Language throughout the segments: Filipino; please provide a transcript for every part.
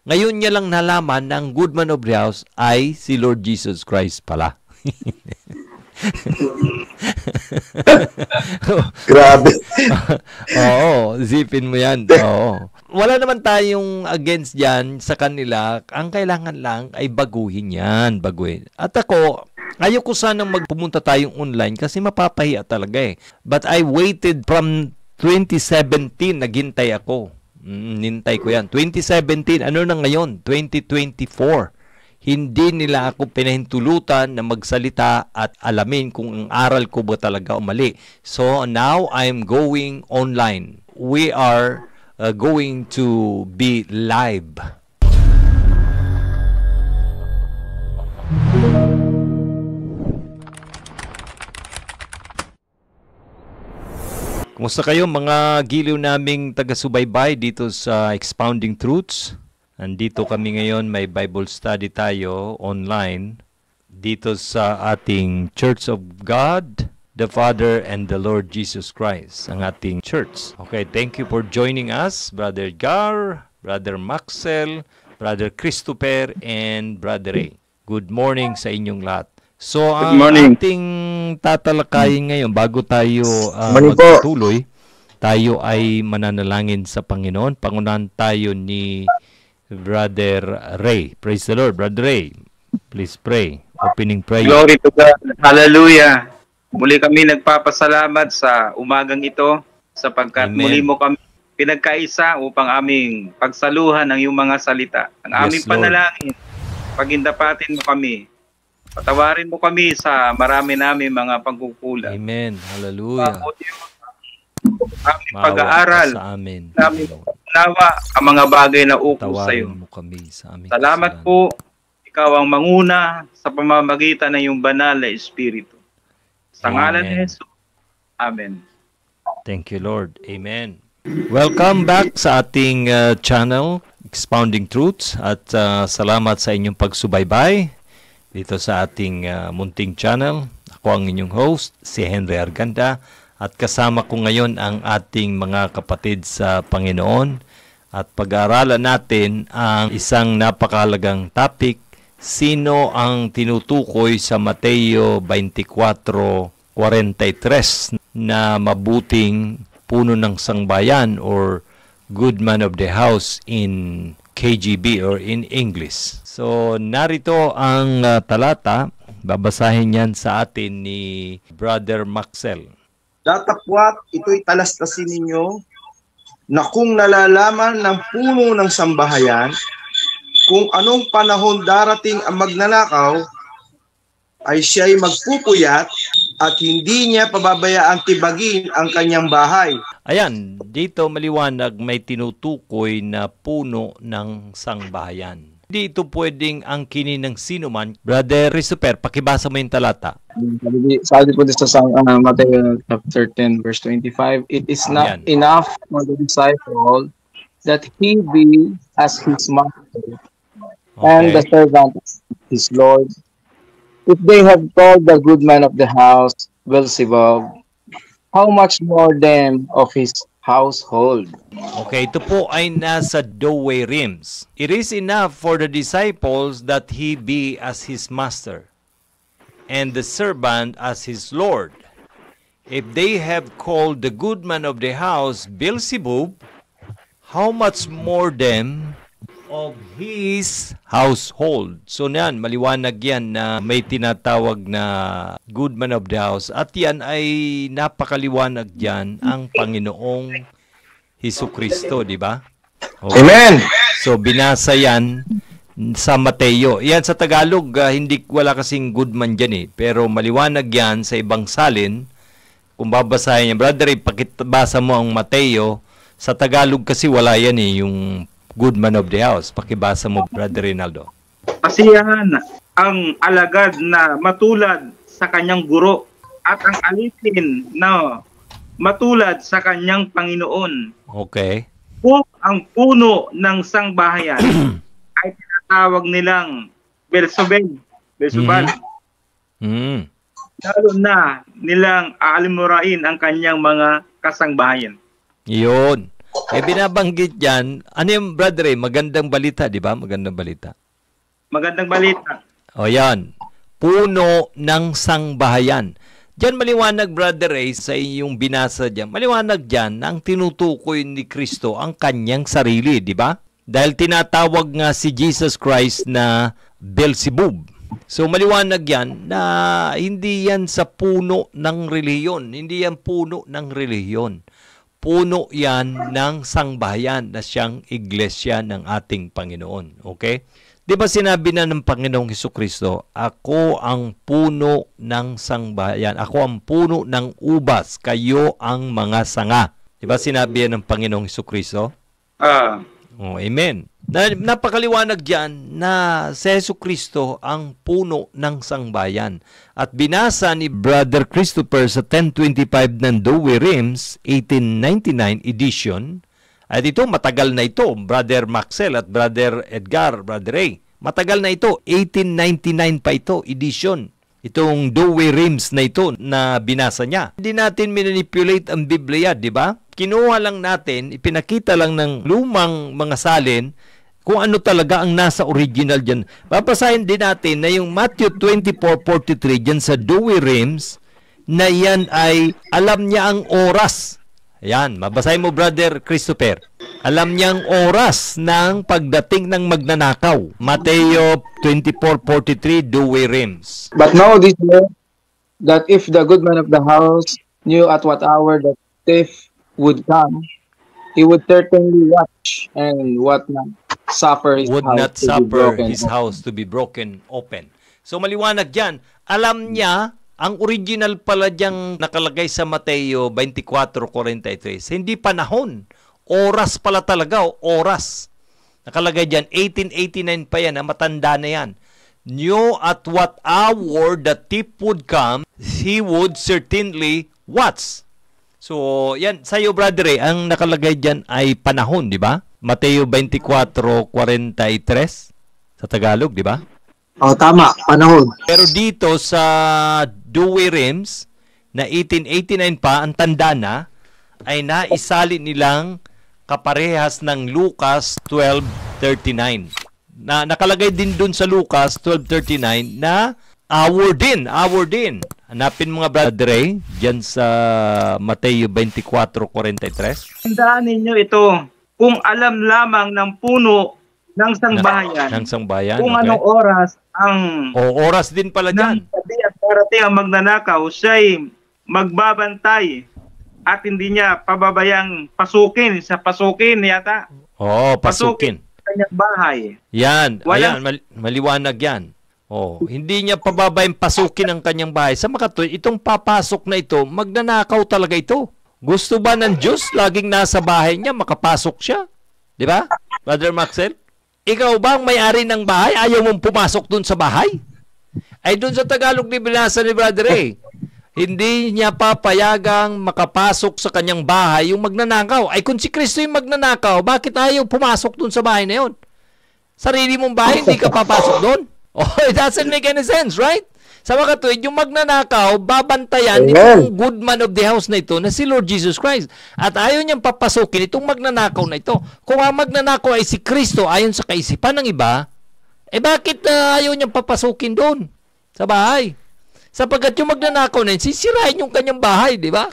Ngayon niya lang nalaman na ang good man of the house ay si Lord Jesus Christ pala. Grabe. Oo, zipin mo yan. Oo. Wala naman tayong against yan sa kanila. Ang kailangan lang ay baguhin yan. Baguhin. At ako, ayoko sanang magpumunta tayong online kasi mapapahiya talaga eh. But I waited from 2017, naghintay ako. Nintay ko yan. 2017, ano na ngayon? 2024. Hindi nila ako pinahintulutan na magsalita at alamin kung ang aral ko ba talaga o mali. So now I'm going online. We are going to be live. Kumusta kayo mga giliw naming taga-subaybay dito sa Expounding Truths? Nandito kami ngayon, may Bible study tayo online dito sa ating Church of God, the Father, and the Lord Jesus Christ, ang ating church. Okay, thank you for joining us, Brother Gar, Brother Maxel, Brother Christopher, and Brother Ray. Good morning sa inyong lahat. So, ang ating tatalakayin ngayon, bago tayo magpatuloy, tayo ay mananalangin sa Panginoon. Pangunahan tayo ni Brother Ray. Praise the Lord. Brother Ray, please pray. Opening prayer. Glory to God. Hallelujah. Muli kami nagpapasalamat sa umagang ito sapagkat muli mo kami pinagkaisa upang aming pagsaluhan ang iyong mga salita. Ang aming panalangin, pagindapatin mo kami. Patawarin mo kami sa marami namin mga pagkukulang. Amen. Hallelujah. Aming pag-aaral. Sa amin. Aming nawa ang mga bagay na uko sa iyo. Salamat po. Ikaw ang manguna sa pamamagitan ng iyong banal na Espiritu. Sa ngalan ni Jesus. Amen. Thank you, Lord. Amen. Welcome back sa ating channel, Expounding Truths. At salamat sa inyong pagsubaybay dito sa ating munting channel. Ako ang inyong host, si Henry Arganda. At kasama ko ngayon ang ating mga kapatid sa Panginoon. At pag-aaralan natin ang isang napakahalagang topic, sino ang tinutukoy sa Mateo 24:43 na mabuting puno ng sangbayan or good man of the house in KJV or in English. So narito ang talata, babasahin yan sa atin ni Brother Maxel. Datapwat, ito'y talastasin ninyo na kung nalalaman ng puno ng sambahayan kung anong panahon darating ang magnanakaw, ay siya'y magpupuyat at hindi niya pababayaang tibagin ang kanyang bahay. Ayan, dito maliwanag may tinutukoy na puno ng sangbahayan. Hindi ito pwedeng angkinin ng sino man. Brother Christopher, pakibasa mo yung talata. Sabi po dito sa Matthew chapter 10 verse 25, it is not enough for the disciple that he be as his master and the servant his Lord. If they have called the good man of the house Beelzebub, how much more them of his household? Okay, ito po ay nasa Douay Rheims. It is enough for the disciples that he be as his master and the servant as his Lord. If they have called the good man of the house Beelzebub, how much more them of his household? So yan, maliwanag yan na may tinatawag na good man of the house. At yan ay napakaliwanag yan ang Panginoong Hesukristo, di ba? Okay. Amen! So binasa yan sa Mateo. Yan sa Tagalog, hindi wala kasing good man dyan eh. Pero maliwanag yan sa ibang salin. Kung babasahin niya, brother, pakibasa mo ang Mateo. Sa Tagalog kasi wala yan eh, yung good man of the house. Pakibasa mo, Brother Rinaldo. Pasiyahan ang alagad na matulad sa kanyang guro at ang alipin na matulad sa kanyang Panginoon. Okay. Kung ang puno ng sangbahayan ay tinatawag nilang Beelzebub, lalo na nilang aalimurain ang kanyang mga kasangbahayan. Iyon. Eh, binabanggit dyan, ano yung brother magandang balita, di ba? Magandang balita. Magandang balita. O yan, puno ng sangbahayan. Diyan maliwanag, brother sa iyong binasa dyan, maliwanag dyan na ang tinutukoy ni Kristo ang kanyang sarili, di ba? Dahil tinatawag nga si Jesus Christ na Beelzebub. So maliwanag yan na hindi yan sa puno ng relihiyon. Hindi yan puno ng relihiyon. Puno yan ng sangbahayan na siyang iglesia ng ating Panginoon. Okay? Di ba sinabi na ng Panginoong Hesukristo, ako ang puno ng sangbahayan. Ako ang puno ng ubas. Kayo ang mga sanga. Di ba sinabi yan ng Panginoong Hesukristo? Oh, amen. Napakaliwanag diyan na si Hesukristo ang puno ng sangbahayan. At binasa ni Brother Christopher sa 1025 ng Douay-Rheims 1899 edition. At ito, matagal na ito. Brother Maxwell at Brother Edgar, Brother Ray. Matagal na ito. 1899 pa ito, edition. Itong Douay-Rheims na ito na binasa niya. Hindi natin manipulate ang Biblia, di ba? Kinuha lang natin, ipinakita lang ng lumang mga salin kung ano talaga ang nasa original dyan. Babasahin din natin na yung Matthew 24:43 dyan sa Douay-Rheims na yan ay alam niya ang oras. Ayan, mabasahin mo, Brother Christopher. Alam niya ang oras ng pagdating ng magnanakaw. Mateo 24:43, Douay-Rheims. But know this, that if the good man of the house knew at what hour the thief would come, he would certainly watch and what not suffer his house to be broken open. So maliwanag yan. Alam niya, ang original pala diyang nakalagay sa Mateo 24:43, hindi panahon. Oras pala talaga, oras. Nakalagay dyan, 1889 pa yan, matanda na yan. Knew at what hour the thief would come, he would certainly watch. So, yan, sa'yo, brother, ang nakalagay dyan ay panahon, di ba? Mateo 24:43 sa Tagalog, di ba? Oh, tama, panahon. Pero dito sa Douay-Rheims na 1889 pa, ang tanda na, ay naisali nilang kaparehas ng Lucas 12:39. Na nakalagay din dun sa Lucas 12:39 na hour din. Hanapin mga brother dyan sa Mateo 24:43. Tandaan ninyo ito, kung alam lamang ng puno ng sangbahayan, kung okay. anong oras ang oras din pala dyan. Gabi at darating ang magnanakaw, siya'y magbabantay at hindi niya pababayang pasukin yata. Pasukin. Kanyang bahay. Yan, ayan, maliwanag yan. Hindi niya pababayang pasukin ang kanyang bahay. Sa makatuwid, itong papasok na ito, magnanakaw talaga ito. Gusto ba ng Diyos laging nasa bahay niya, makapasok siya? Di ba, Brother Maxwell? Ikaw ba ang may-ari ng bahay? Ayaw mong pumasok dun sa bahay? Ay dun sa Tagalog ni binasa ni Brother hindi niya papayagang makapasok sa kanyang bahay yung magnanakaw. Ay kung si Kristo yung magnanakaw, bakit ayaw pumasok dun sa bahay na yun? Sarili mong bahay, hindi ka papasok dun? It doesn't make any sense, right? Sa makatuwid, yung magnanakaw, babantayan itong good man of the house na ito na si Lord Jesus Christ. At ayaw niyang papasukin itong magnanakaw na ito. Kung ang magnanakaw ay si Kristo, ayon sa kaisipan ng iba, bakit ayaw niyang papasukin doon sa bahay? Sapagkat yung magnanakaw na yun, sisirain yung kanyang bahay, di ba?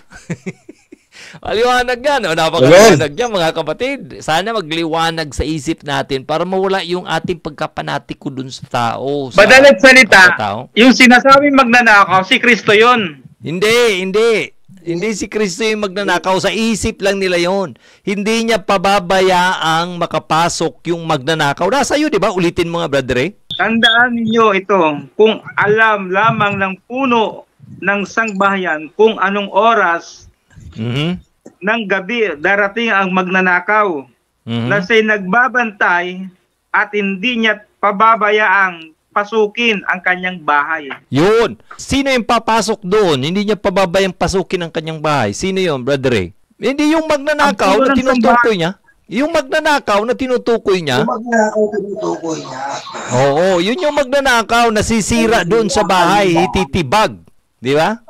Maliwanag yan. Napakaliwanag yan, mga kapatid. Sana magliwanag sa isip natin para mawala yung ating pagkapanatiko dun sa tao. Madalit salita, yung sinasabing magnanakaw, si Kristo yun. Hindi si Kristo yung magnanakaw. Sa isip lang nila yon. Hindi niya pababayaang makapasok yung magnanakaw. Nasa iyo, di ba? Ulitin mga brother. Tandaan ninyo ito, kung alam lamang ng puno ng sangbahayan kung anong oras ng gabi darating ang magnanakaw na siya'y nagbabantay at hindi niya pababayaang pasukin ang kanyang bahay. Yun. Sino yung papasok doon? Hindi niya pababayang pasukin ang kanyang bahay. Sino yun, brother Ray? Hindi yung magnanakaw na tinutukoy niya. Yung magnanakaw na tinutukoy niya. Oo, yun yung magnanakaw na sisira doon sa bahay, titibag. Di ba?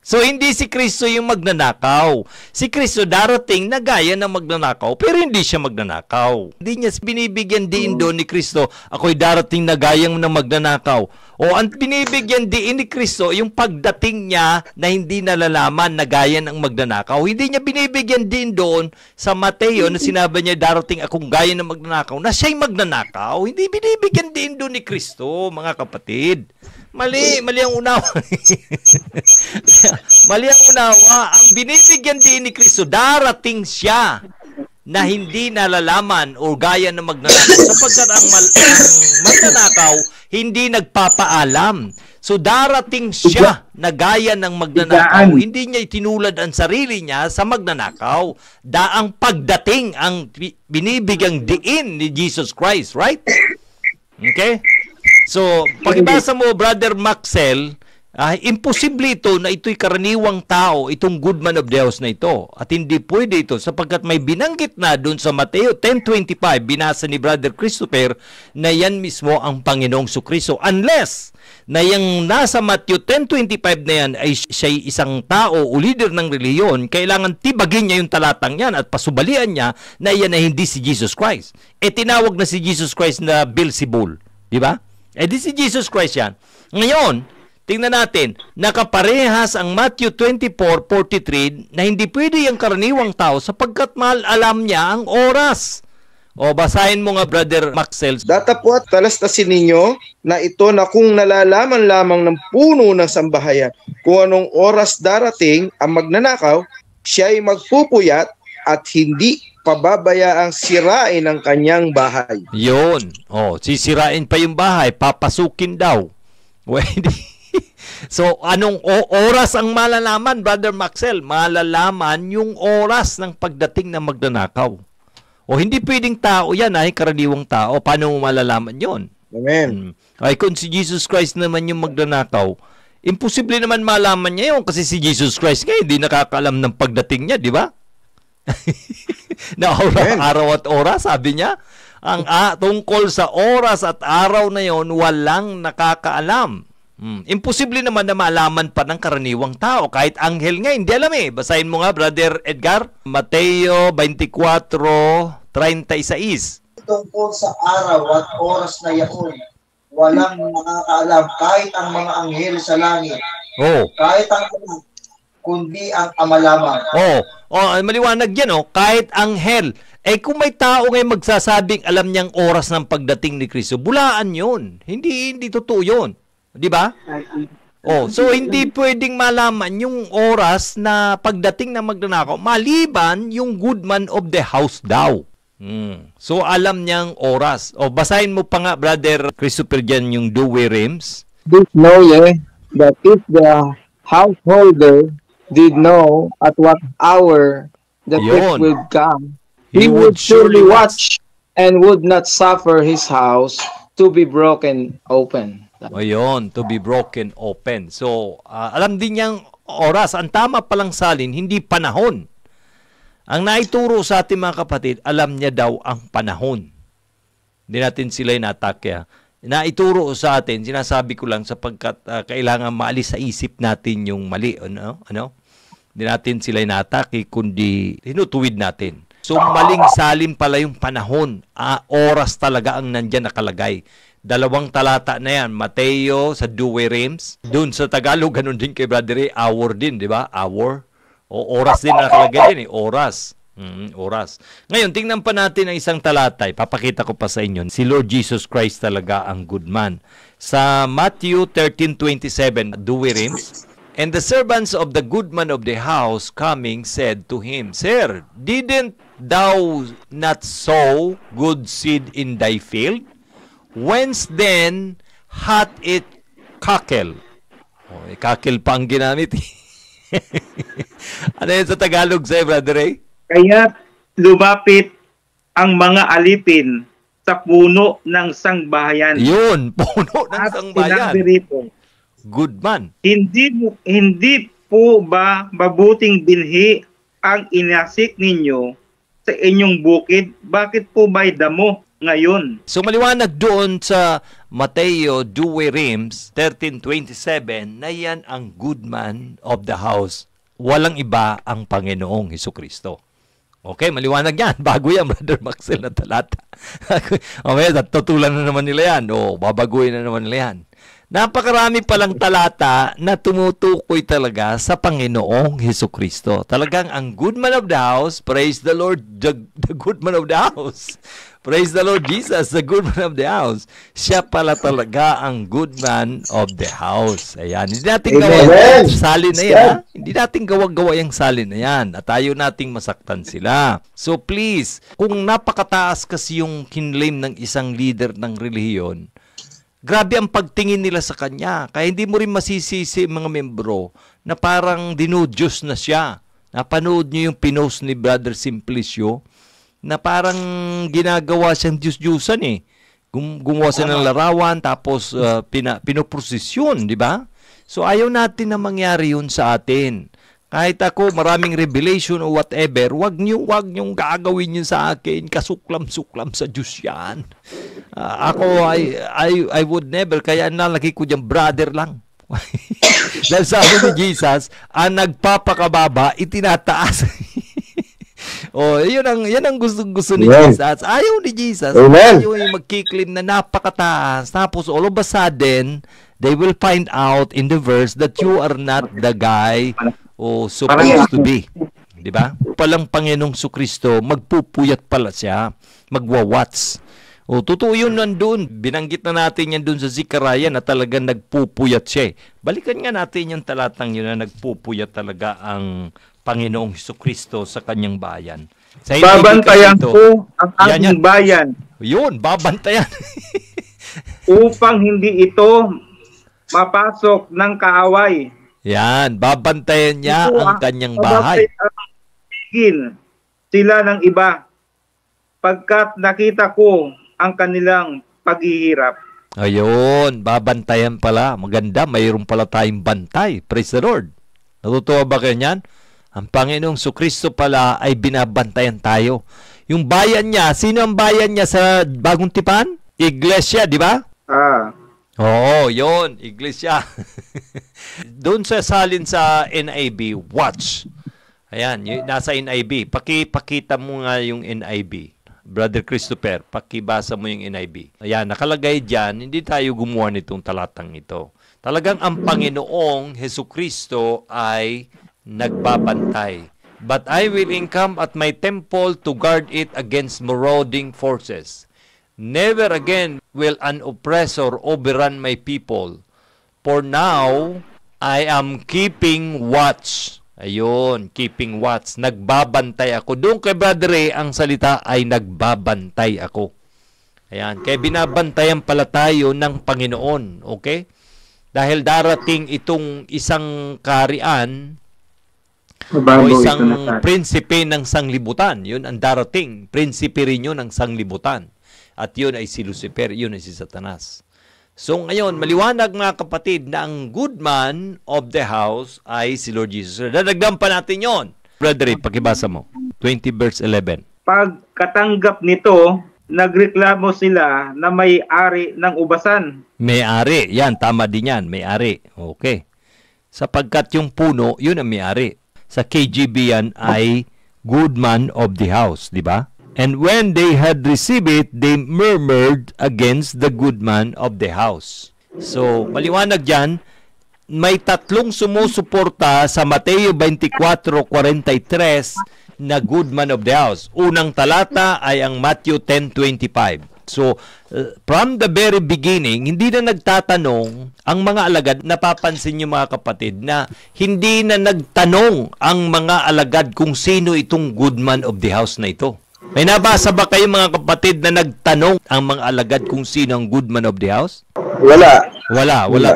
So, hindi si Kristo yung magnanakaw. Si Kristo darating na gaya ng magnanakaw, pero hindi siya magnanakaw. Hindi niya binibigyan diin doon ni Kristo, ako'y darating na gayang ng magnanakaw. O ang binibigyan diin ni Kristo, yung pagdating niya na hindi nalalaman na gaya ng magnanakaw. Hindi niya binibigyan din doon sa Mateo na sinabi niya, darating akong gaya ng magnanakaw, na siya'y magnanakaw. Hindi binibigyan din doon ni Kristo, mga kapatid. Mali ang unawa. Mali ang unawa. Ang binibigyan din ni Kristo, darating siya na hindi nalalaman o gaya ng magnanakaw, sapagkat ang magnanakaw hindi nagpapaalam. So darating siya na gaya ng magnanakaw, hindi niya itinulad ang sarili niya sa magnanakaw. Daang pagdating ang binibigyang diin ni Jesus Christ, right? Okay? So, pagibasa mo, Brother Maxel, imposible ito na ito'y karaniwang tao, itong good man of the house na ito. At hindi pwede ito sapagkat may binanggit na doon sa Mateo 10:25, binasa ni Brother Christopher, na yan mismo ang Panginoong Sukristo. Unless na yung nasa Matthew 10:25 na yan ay siya'y isang tao o leader ng reliyon, kailangan tibagin niya yung talatang yan at pasubalian niya na yan ay hindi si Jesus Christ. Tinawag na si Jesus Christ na Beelzebul. Di ba? Di si Jesus Christ yan. Ngayon, tingnan natin, nakaparehas ang Matthew 24:43 na hindi pwede yung karaniwang tao sapagkat alam niya ang oras. O, basahin mo nga, Brother Maxel. Datapwat talastasin ninyo na ito na kung nalalaman lamang ng puno ng sambahayan kung anong oras darating ang magnanakaw, siya ay magpupuyat at hindi pababayaang sirain ang kanyang bahay. Yun. Sisirain pa yung bahay, papasukin daw. So, anong oras ang malalaman, Brother Maxel? Malalaman yung oras ng pagdating ng magnanakaw. O hindi pwedeng tao yan, karaniwang tao. Paano mo malalaman yon? Amen. Ay, kung si Jesus Christ naman yung magnanakaw, imposible naman malaman niya yun kasi si Jesus Christ nga hindi nakakaalam ng pagdating niya, di ba? Na araw at oras, sabi niya, ang tungkol sa oras at araw na yon, walang nakakaalam. Imposible naman na malaman pa ng karaniwang tao. Kahit anghel nga, hindi alam eh. Basahin mo nga, Brother Edgar, Mateo 24:36. Tungkol sa araw at oras na yaon, walang nakakaalam, kahit ang mga anghel sa langit, kahit ang anak, kundi ang Ama lamang. Maliwanag yan, kahit anghel. Kung may tao ngayon magsasabing alam niyang oras ng pagdating ni Kristo, bulaan yun. Hindi totoo yun. Di ba? So hindi pwedeng malaman yung oras na pagdating ng magnanakaw, maliban yung good man of the house daw. So alam niyang oras. Basahin mo pa nga, Brother Christopher, dyan yung Dewey Rims. This know ye, that if the householder did know at what hour the thief would come, he would surely watch and would not suffer his house to be broken open. Ayun, to be broken open. So, alam din niyang oras. Ang tama palang salin, hindi panahon. Ang naituro sa ating mga kapatid, alam niya daw ang panahon. Hindi natin sila inatake. Naituro sa atin, sinasabi ko lang sapagkat kailangan maalis sa isip natin yung mali. Hindi natin sila inatake, kundi tinutuwid natin. So, maling salin pala yung panahon. Oras talaga ang nandyan nakalagay. 2 talata na yan. Mateo sa Dewey Rims. Doon sa Tagalog, ganun din kay Brother Ray, hour din, di ba? Hour. Oras din nakalagay din eh. Oras. Oras. Ngayon, tingnan pa natin ang isang talata. Papakita ko pa sa inyo. Si Lord Jesus Christ talaga ang good man. Sa Matthew 13:27, Dewey Rims, and the servants of the good man of the house coming said to him, Sir, didn't thou not sow good seed in thy field? Whence then hath it kakel? Kakel pa ang ginamit. Ano yun sa Tagalog sa'yo, Brother Ray? Kaya lumapit ang mga alipin sa puno ng sangbahayan. Yun, puno ng sangbahayan. Good man. Hindi po ba mabuting binhi ang inasik ninyo sa inyong bukid? Bakit po ba'y damo ngayon. So maliwanag doon sa Mateo 2 Rims 13:27 na yan ang good man of the house. Walang iba ang Panginoong Hesukristo. Okay, maliwanag yan. Bago yan, Brother Maxel, na talata. Okay, tutulan na naman nila yan. O, babaguhin na naman nila yan. Napakarami palang talata na tumutukoy talaga sa Panginoong Hesukristo. Talagang ang good man of the house, praise the Lord, the good man of the house. Praise the Lord Jesus, the good man of the house. Siya pala talaga ang good man of the house. Ayan, hindi natin gawa yung salin na yan. Hindi natin gawa yung salin na yan. At ayaw nating masaktan sila. So please, kung napakataas kasi yung kinlaim ng isang leader ng relihiyon, grabe ang pagtingin nila sa kanya. Kaya hindi mo rin masisisi mga membro na parang dinudyos na siya. Napanood niyo yung pinost ni Brother Simplicio na parang ginagawa siyang Diyos-Diyusan eh. Gumawa siya ng larawan tapos pinoprosesyon, di ba? So ayaw natin na mangyari yun sa atin. Kahit ako maraming revelation o whatever, wag niyong gagawin yun sa akin. Kasuklam-suklam sa Diyos yan. Ako, I would never. Kaya nalagay ko dyan, brother lang. Dahil sabi ni Jesus, ang nagpapakababa, itinataas. Yan ang gusto ni Jesus. Ayaw ni Jesus. Ayaw yung magkiklaim na napakataas. Tapos all of a sudden, they will find out in the verse that you are not the guy supposed to be. Diba? Palang Panginoong Sukristo, magpupuyat pala siya. Magwawats. Totoo yun nandun. Binanggit na natin yan dun sa Zechariah na talagang nagpupuyat siya. Balikan nga natin yung talatang yun na nagpupuyat talaga ang Panginoong Sukristo sa kanyang bayan. Babantayan ko ang aking bayan. Yun, babantayan. Upang hindi ito mapasok ng kaaway. Yan, babantayan niya ang kanyang bahay. Sila ng iba pagkat nakita ko ang kanilang paghihirap. Ayun, babantayan pala. Maganda, mayroon pala tayong bantay. Praise the Lord. Natutuwa ba kayo niyan? Ang Panginoong Sukristo pala ay binabantayan tayo. Yung bayan niya, sino ang bayan niya sa Bagong Tipan? Iglesia, di ba? Oo, yun, iglesia. Doon sa salin sa NIV, watch. Ayan, nasa NIV. Pakita mo nga yung NIV. Brother Christopher, pakibasa mo yung NIV. Ayan, nakalagay dyan, hindi tayo gumawa nitong talatang ito. Talagang ang Panginoong Hesukristo ay nagbabantay. But I will encamp at my temple to guard it against marauding forces. Never again will an oppressor overrun my people. For now, I am keeping watch. Ayun, keeping watch. Nagbabantay ako. Doon kay Brother Ray, ang salita ay nagbabantay ako. Ayan, kaya binabantayan pala tayo ng Panginoon. Okay? Dahil darating itong isang kaharian o isang prinsipe ng sanglibutan. Yun ang darating. Prinsipe rin yun ng sanglibutan. At yun ay si Lucifer, yun ay si Satanas. So ngayon, maliwanag mga kapatid na ang good man of the house ay si Lord Jesus. Dadagdan pa natin yon. Brother Ray, pakibasa mo. 20 verse 11. Pagkatanggap nito, nagreklamo sila na may-ari ng ubasan. May-ari, yan, tama din yan, may-ari. Okay. Sapagkat yung puno, yun ang may-ari. Sa KJV yan ay good man of the house, di ba? And when they had received it, they murmured against the good man of the house. So, maliwanag dyan, may tatlong sumusuporta sa Mateo 24:43 na good man of the house. Unang talata ay ang Matthew 10:25. So, from the very beginning, hindi na nagtatanong ang mga alagad. Napapansin niyo mga kapatid na hindi na nagtanong ang mga alagad kung sino itong good man of the house na ito. May nabasa ba kayo mga kapatid na nagtanong ang mga alagad kung sino ang good man of the house? Wala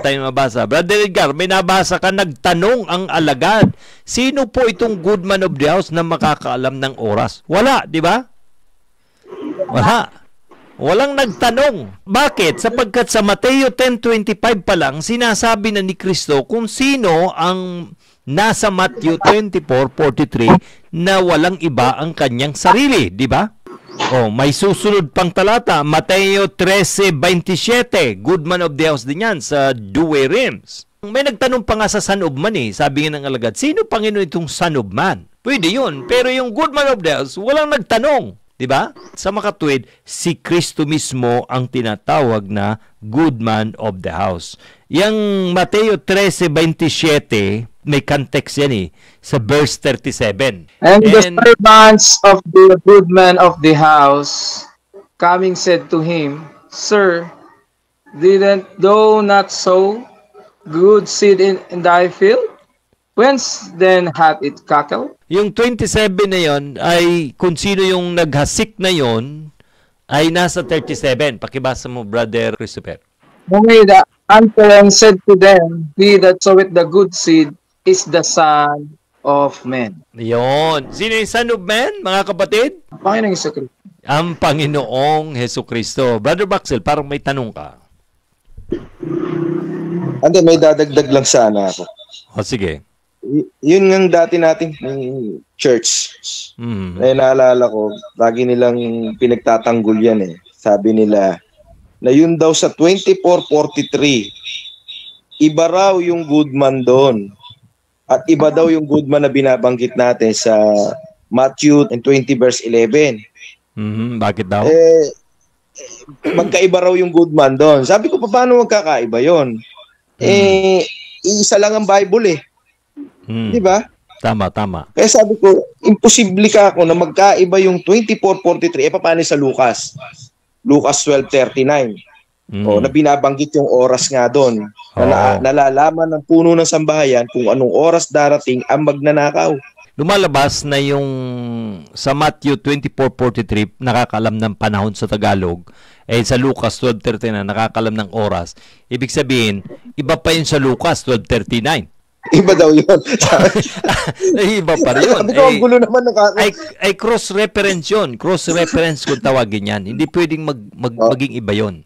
tayong mabasa. Brother Edgar, may nabasa ka nagtanong ang alagad. Sino po itong good man of the house na makakaalam ng oras? Wala, di ba? Wala. Walang nagtanong. Bakit? Sapagkat sa Mateo 10:25 pa lang, sinasabi na ni Kristo kung sino ang nasa Matthew 24:43 na walang iba ang kanyang sarili, di ba? May susunod pang talata, Mateo 13:27. Good man of the house din yan sa Douay Rheims. May nagtanong pa nga sa son of man Sabi nga ng alagad, sino Panginoon itong son of man? Pwede yun. Pero yung good man of the house, walang nagtanong. Diba? Sa makatuwid, si Kristo mismo ang tinatawag na good man of the house. Yang Mateo 13:27, may context yan sa verse 37. And the servants of the good man of the house coming said to him, Sir, didn't thou not sow good seed in thy field? Whence then hath it cackled? Yung 27 na yon ay kung sino yung naghasik na yon ay nasa 37. Pakibasa mo, Brother Christopher. Only the answer and said to them, He that soweth the good seed is the Son of Man. Yon. Sino yung Son of Man, mga kapatid? Panginoong Jesucristo. Ang Panginoong Jesucristo. Brother Baxel, parang may tanong ka. Hindi, may dadagdag lang sana ako. Sige. Yun ng dati nating church. Naalala ko, lagi nilang pinagtatanggol yan Sabi nila, na yun daw sa 24:43, iba raw yung good man doon. At iba daw yung good man na binabanggit natin sa Matthew 20 verse 11. Bakit daw? Magkaiba raw yung good man doon. Sabi ko, paano magkakaiba yun? Isa lang ang Bible Di ba? Tama. Kaya sabi ko, imposible ka ako na magkaiba yung 24:43. Paano sa Lucas? Lucas 12:39. Na binabanggit yung oras nga doon. Nalalaman ng puno ng sambahayan kung anong oras darating ang magnanakaw. Lumalabas na yung sa Matthew 24:43 nakakalam ng panahon sa Tagalog, sa Lucas 12:39 nakakalam ng oras. Ibig sabihin, iba pa yun sa Lucas 12:39. Iba daw yun. Iba pa rin yun. Sabi ko, ang gulo naman. Ay cross-reference yun. Cross-reference kung tawagin yan. Hindi pwedeng maging iba yun.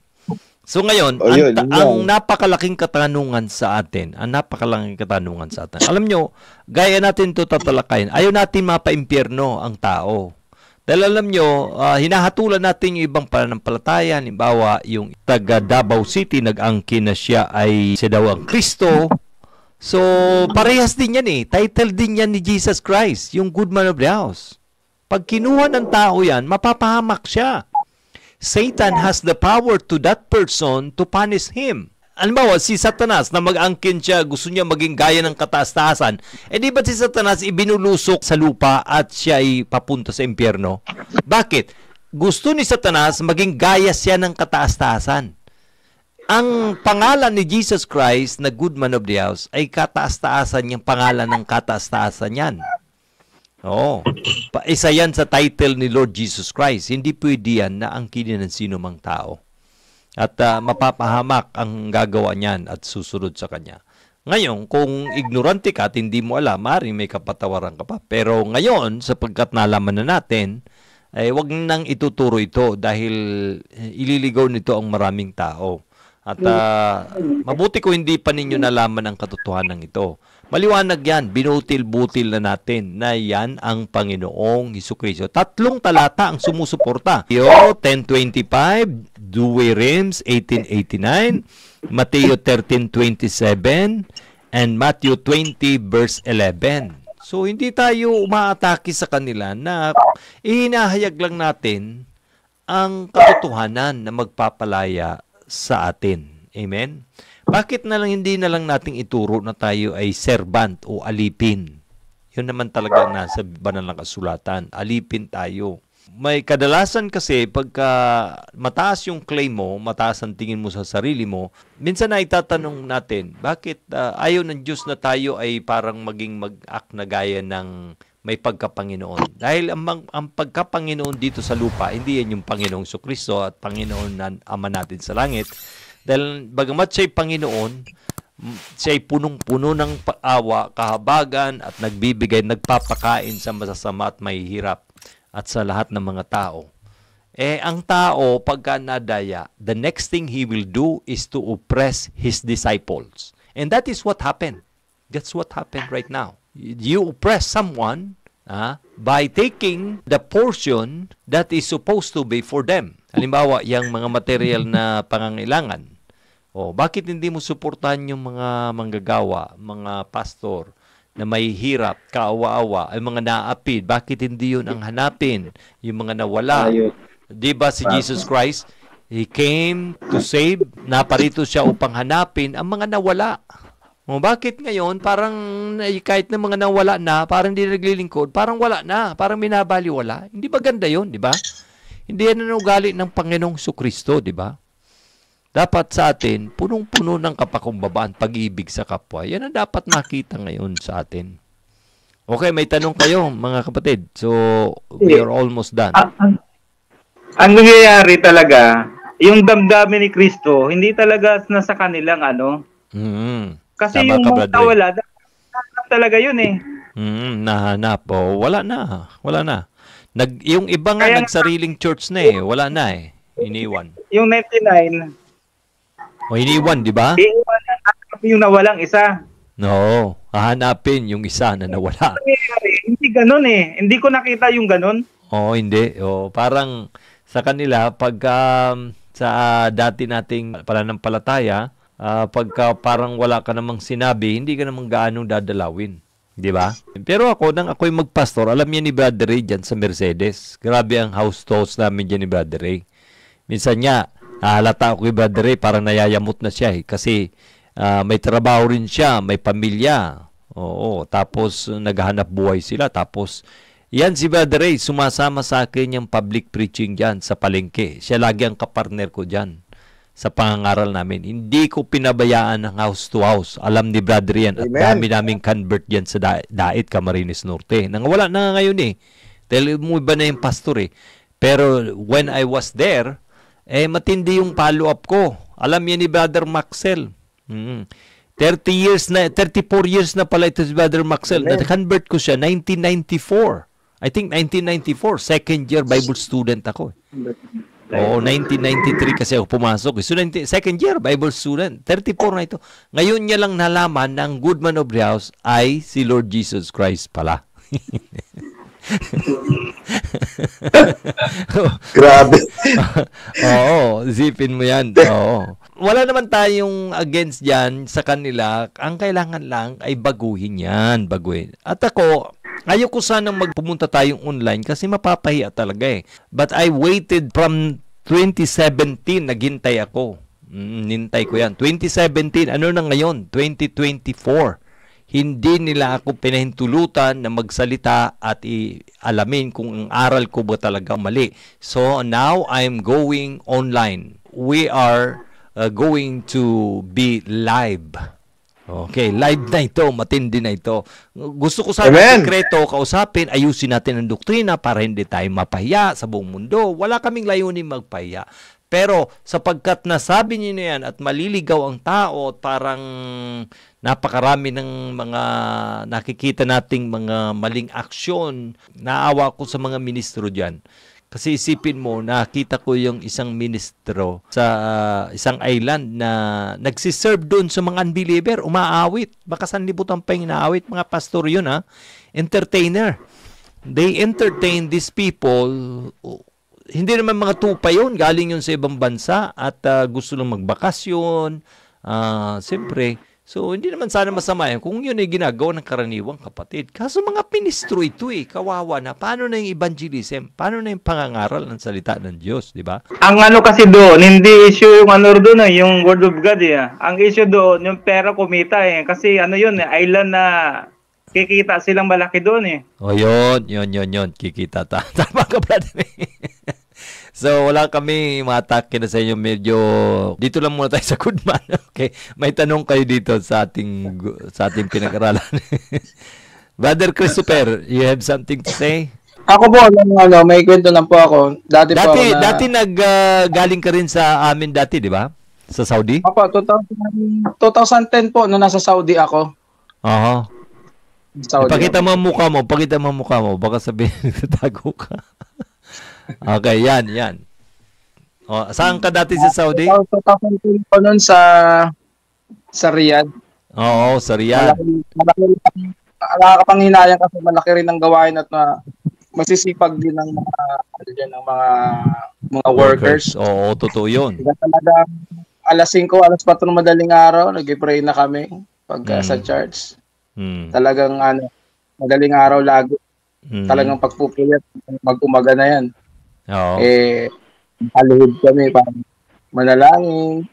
So ngayon, ang napakalaking katanungan sa atin, alam nyo, gaya natin ito tatalakayin, ayaw natin mapaimpyerno ang tao. Dahil alam nyo, hinahatulan natin yung ibang pananampalataya, halimbawa yung taga Davao City, nag-angkin na siya daw ang Kristo. So, parehas din yan Title din yan ni Jesus Christ, yung good man of the house. Pag kinuha ng tao yan, mapapahamak siya. Satan has the power to that person to punish him. Halimbawa, si Satanas na mag-angkin siya, gusto niya maging gaya ng kataas-taasan, di ba si Satanas ibinulusok sa lupa at siya ay papunta sa impyerno? Bakit? Gusto ni Satanas maging gaya siya ng kataas-taasan. Ang pangalan ni Jesus Christ na good man of the house ay kataas-taasan yung pangalan ng kataas-taasan yan. Isa yan sa title ni Lord Jesus Christ. Hindi pwede yan na angkinin ng sino mang tao. At mapapahamak ang gagawa niyan at susunod sa kanya. Ngayon, kung ignorante ka at hindi mo alam, maaaring may kapatawaran ka pa. Pero ngayon, sapagkat nalaman na natin, wag nang ituturo ito dahil ililigaw nito ang maraming tao. At mabuti kung hindi pa ninyo nalaman ang katotohanan ito. Maliwanag yan, binutil-butil na natin na yan ang Panginoong Jesucristo. 3 talata ang sumusuporta. Mateo 10:25, Douay Rheims 18:89, Mateo 13:27, and Matthew 20 verse 11. So hindi tayo umaatake sa kanila na ihinahayag lang natin ang katotohanan na magpapalaya sa atin. Amen? Bakit hindi na lang nating ituro na tayo ay servant o alipin? Yun naman talaga nasa banal na kasulatan. Alipin tayo. May kadalasan kasi pagka mataas yung claim mo, mataas ang tingin mo sa sarili mo, minsan na itatanong natin, bakit ayaw ng Diyos na tayo ay parang maging mag-act na gaya ng may pagkapanginoon? Dahil ang pagkapanginoon dito sa lupa, hindi yan yung Panginoong Jesucristo at Panginoon na Ama natin sa langit. Dahil bagamat siya'y Panginoon, siya'y punong-puno ng awa, kahabagan at nagpapakain sa masasama at mahihirap at sa lahat ng mga tao. Ang tao, pagka nadaya, the next thing he will do is to oppress his disciples. And that is what happened. That's what happened right now. You oppress someone, by taking the portion that is supposed to be for them. Halimbawa, yung mga material na pangangailangan. Bakit hindi mo suportahan yung mga manggagawa, mga pastor na may hirap, kaawa-awa, ay mga naapid? Bakit hindi yun ang hanapin? Yung mga nawala. Di ba si Jesus Christ, He came to save, naparito siya upang hanapin ang mga nawala. Bakit ngayon, parang kahit na mga nawala na, parang hindi naglilingkod, parang wala na, parang minabaliwala? Hindi ba ganda yun, di ba? Hindi yan ang ugali ng Panginoong Jesucristo, di ba? Dapat sa atin, punong-puno ng kapakumbabaan, pag-ibig sa kapwa. Yan ang dapat makita ngayon sa atin. Okay, may tanong kayo, mga kapatid. So, we are almost done. Ang nangyayari talaga, yung damdamin ni Kristo, hindi talaga nasa kanilang Kasi tama yung ka, mga wala, nahanap talaga yun eh. Nahanap. Wala na. Yung iba nga, nagsariling church na eh. Wala na eh. Iniwan. Yung 99. Iniwan, di ba? Yung nawalang isa. No. Hahanapin yung isa na nawala. Hindi ganun eh. Hindi ko nakita yung ganun. Hindi. Parang sa kanila, pagka sa dati nating pananampalataya, pagka parang wala ka namang sinabi, hindi ka namang gaano dadalawin. Di ba? Pero nang ako'y magpastor, alam niya ni Brother Ray dyan sa Mercedes. Grabe ang house toast namin dyan ni Brother Ray. Minsan niya, halata ako kay Brother Ray, parang nayayamot na siya eh. Kasi may trabaho rin siya, may pamilya. Tapos naghahanap buhay sila. Tapos, yan si Brother Ray, sumasama sa akin yung public preaching dyan sa palengke. Siya lagi ang kapartner ko dyan sa pangangaral namin. Hindi ko pinabayaan ng house to house. Alam ni Brother yan. At dami naming convert yan sa Dait, Camarines Norte. Wala na ngayon eh. Dahil mo iba na yung pastor eh. Pero when I was there, matindi yung follow-up ko. Alam yan ni Brother Maxwell. 34 years na pala ito si Brother Maxwell. Na-convert ko siya 1994. I think 1994. Second year Bible student ako. 1993 kasi ako pumasok. So, second year, Bible student. 34 na ito. Ngayon niya lang nalaman na ang good man of the house ay si Lord Jesus Christ pala. Grabe. Zipin mo yan. Wala naman tayong against yan sa kanila. Ang kailangan lang ay baguhin yan. At ako, ayoko sanang magpumunta tayong online kasi mapapahiya talaga eh. But I waited from 2017, naghintay ako. Nintay ko yan. 2017, ano na ngayon? 2024. Hindi nila ako pinahintulutan na magsalita at alamin kung ang aral ko ba talaga mali. So now I'm going online. We are going to be live. Okay, live na ito, matindi na ito. Gusto ko sana sekreto kausapin, ayusin natin ang doktrina para hindi tayo mapahiya sa buong mundo. Wala kaming layunin magpahiya. Pero sapagkat nasabi niyo na yan at maliligaw ang tao at parang napakarami ng mga nakikita nating mga maling aksyon, naawa ko sa mga ministro dyan. Kasi isipin mo, nakita ko yung isang ministro sa isang island na nagsiserve doon sa mga unbeliever, umaawit. Baka sanlibutan pa yung inaawit. Mga pastor yun, entertainer. They entertain these people. Hindi naman mga tupa yun. Galing yun sa ibang bansa at gusto lang magbakasyon. Siyempre, so hindi naman sana masama yan kung yun ay ginagawa ng karaniwang kapatid. Kaso mga ministro ito kawawa na. Paano na yung evangelism? Paano na yung pangangaral ng salita ng Diyos, di ba? Ang kasi doon, hindi issue yung doon yung Word of God Ang issue doon, yung pera kumita Kasi yun island na kikita silang malaki doon Yun. Kikita ta. Tama ka, brother. So, wala kami matake na sa inyo. Medyo, dito lang muna tayo sa good man. Okay. May tanong kayo dito sa ating pinag-aralan. Brother Christopher, you have something to say? Ako po, may kwento lang po ako. Dati galing ka rin sa amin dati, di ba? Sa Saudi? Opo, 2010 po, nung nasa Saudi ako. Ipakita mo ang mukha mo. Baka sabihin, nagtatago ka. Okay, yan. Saan ka dati sa Saudi? 2010 po nun sa Riyadh. Oo, sa Riyadh. nakakapanghinayang kasi malaki rin ang gawain at masisipag din ng mga workers. Oo, totoo 'yun. Kaya talaga alas 5, alas 4 ng madaling araw, nag-pray na kami pagka sa church. Talagang madaling araw lagi. Talagang pagpupuyat, mag-umaga na yan. Oo. Alihid kami para manalangin,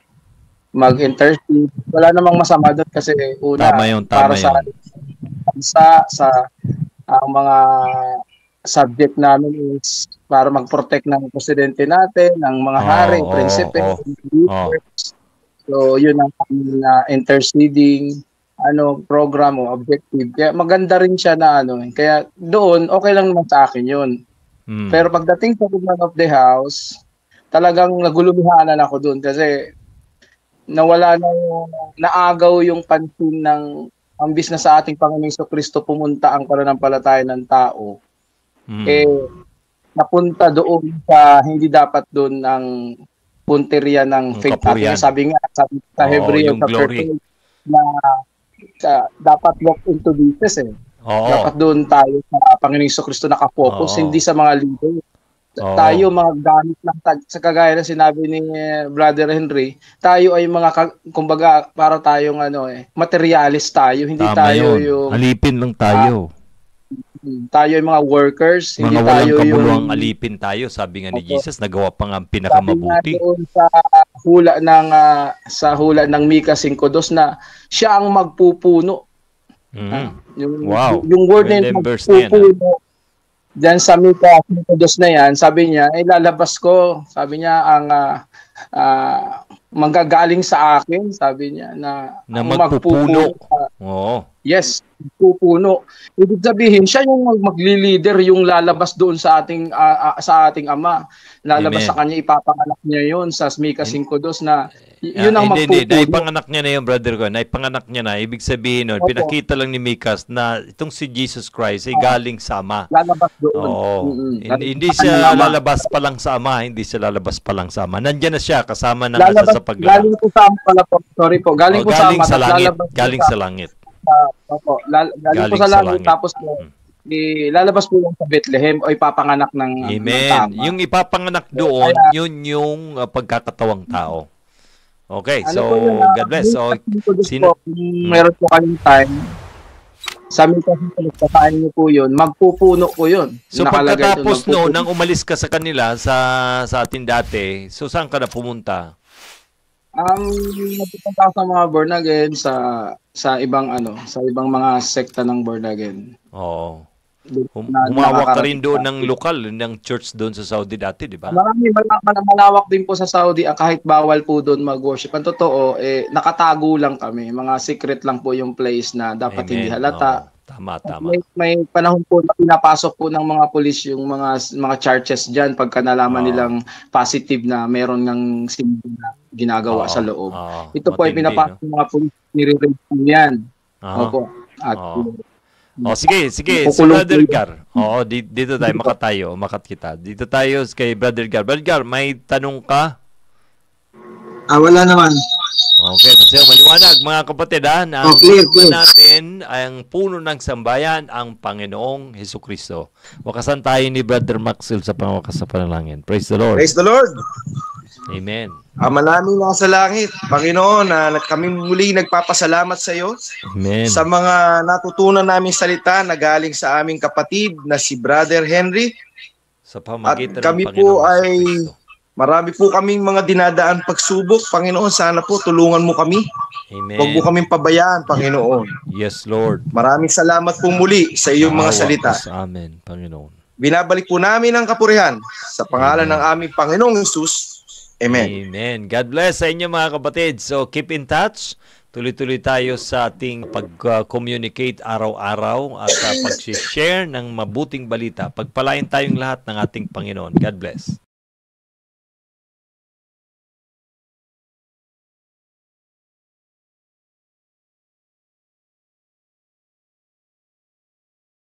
mag-intercede. Wala namang masama doon kasi una, para sa ang mga subject namin is para mag-protect ng presidente natin, ng mga hari, prinsipe, leaders. So, yun ang interceding program o objective. Kaya maganda rin siya na kaya doon okay lang naman sa akin yun. Pero pagdating sa woman of the house, talagang nagulumihanan ako doon kasi nawala na naagaw yung pansin ng ambis na sa ating Panginoong Jesucristo pumunta ang pananampalataya ng tao. Napunta doon sa hindi dapat doon ng punteriya ng faith. Sabi sa Hebreo chapter 2 na dapat walk into this dapat doon tayo sa Panginoong Jesucristo nakafocus, hindi sa mga leader. Tayo mga gamit lang sa kagaya ng sinabi ni Brother Henry, tayo ay mga kumbaga para tayong materialist tayo, hindi tayo yung alipin lang tayo. Tayo ay mga workers, hindi tayo yung alipin tayo, sabi nga ni Jesus, nagawa pa nga ang pinakamabuti. Sa hula ng Mika 5:2 na siya ang magpupuno. Yung word na yun, magpupuno. Diyan sa Mika 5:2 na yan, sabi niya, lalabas ko. Sabi niya, ang manggagaling sa akin, sabi niya, na magpupuno. Yes, pupuno. Ibig sabihin, siya yung magli-leader, yung lalabas doon sa ating Ama. Lalabas sa kanya, ipapanganak niya yun sa Mika 5:2 na yun ang magpupuno. Hindi, naipanganak niya na yun, brother ko. Naipanganak niya na. Ibig sabihin nun, pinakita lang ni Mikas na itong si Jesus Christ ay galing sa Ama. Lalabas doon. Hindi siya lalabas pa lang sa Ama. Hindi siya lalabas pa lang sa Ama. Nandiyan na siya, kasama na nasa sa paglalang. Galing po sa Ama pala po. Sorry po. Galing po sa Ama. Galing sa langit. Galing po sa langit. Tapos lalabas po yung sa Bethlehem o ipapanganak ng Amen. Yung ipapanganak doon, yun yung pagkakatawang tao. Okay, so God bless. So, meron po kayong time, sabi kasi pagkakaan niyo po yun, magpupuno po yun. So pagkatapos nang umalis ka sa kanila sa atin dati, so saan ka na pumunta? Napupunta sa mga born again sa ibang sa ibang mga sekta ng born again. Oo. Humawak ka rin doon ng lokal, ng church doon sa Saudi dati, di ba? Malawak din po sa Saudi, kahit bawal po doon mag-worship. Ang totoo, nakatago lang kami. Mga secret lang po yung place na dapat hindi halata. Tama. May panahon po na pinapasok po ng mga pulis yung mga churches dyan pagka nalaman nilang positive na meron ng sin na ginagawa sa loob. Ito po ay pinapasok ng mga pulis, nire-raid po yan. Opo. At sige. Si Brother Gar. Dito tayo, makat kita. Dito tayo kay Brother Gar. Brother Gar, may tanong ka? Wala naman. Okay, kasi maliwanag mga kapatid na clear. Natin ang puno ng sambayan, ang Panginoong Hesukristo. Wakasan tayo ni Brother Maxwell sa pangwakas sa panalangin. Praise the Lord. Praise the Lord. Amen. Ama namin nasa langit, Panginoon, na kami muli nagpapasalamat sa iyo. Amen. Sa mga natutunan naming salita na galing sa aming kapatid na si Brother Henry. Sa pamagitan at kami po ay marami po kaming mga dinadaan pagsubok. Panginoon, sana po tulungan mo kami. Amen. Huwag mo kaming pabayaan, Panginoon. Yes, Lord. Maraming salamat po muli sa iyong mga salita. Amen, Panginoon. Binabalik po namin ang kapurihan sa pangalan ng aming Panginoong Jesus. Amen. Amen. God bless sa inyo mga kapatid. So keep in touch. Tuloy-tuloy tayo sa ating pag-communicate araw-araw at pag-share ng mabuting balita. Pagpalain tayong lahat ng ating Panginoon. God bless.